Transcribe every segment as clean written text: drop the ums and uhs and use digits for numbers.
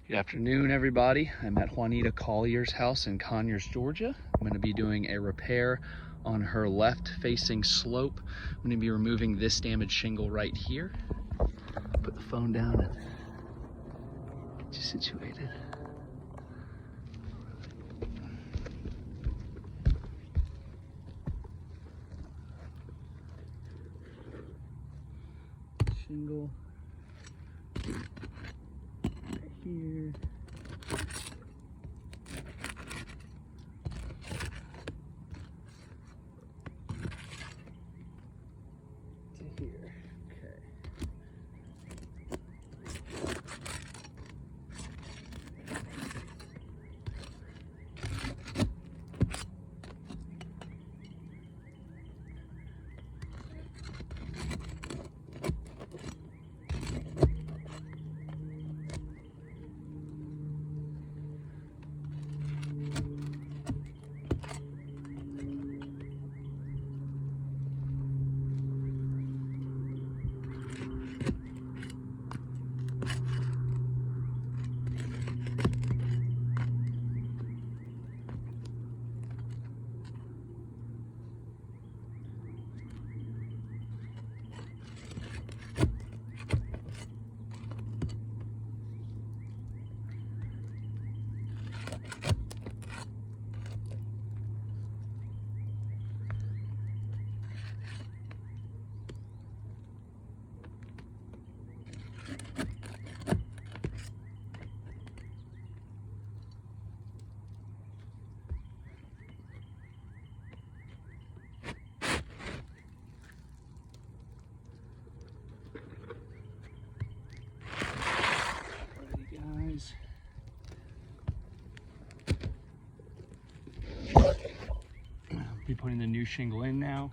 Good afternoon, everybody. I'm at Juanita Collier's house in Conyers, Georgia. I'm going to be doing a repair on her left-facing slope. I'm going to be removing this damaged shingle right here. Put the phone down and get you situated. Shingle right here. To here. Okay. Be putting the new shingle in now.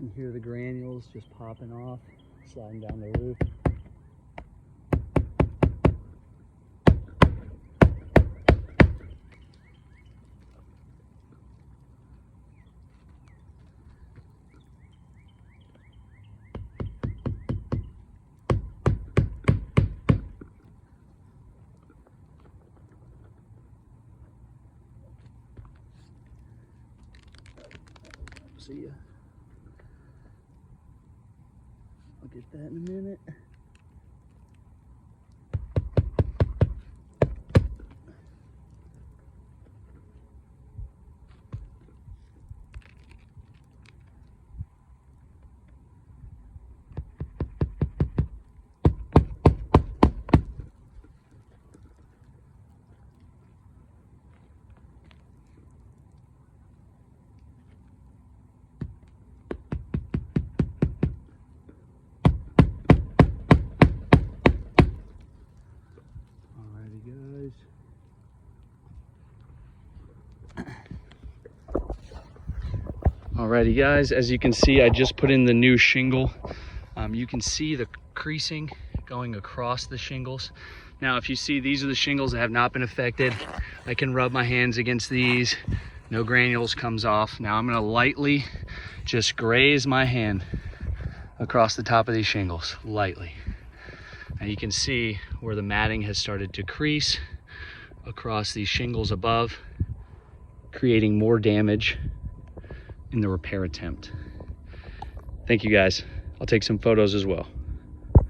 You can hear the granules just popping off, sliding down the roof. See ya. I'll get that in a minute. Alrighty guys, as you can see, I just put in the new shingle. You can see the creasing going across the shingles. Now, if you see, these are the shingles that have not been affected. I can rub my hands against these. No granules comes off. Now I'm gonna lightly just graze my hand across the top of these shingles, lightly. And you can see where the matting has started to crease across these shingles above, creating more damage in the repair attempt. Thank you guys. I'll take some photos as well.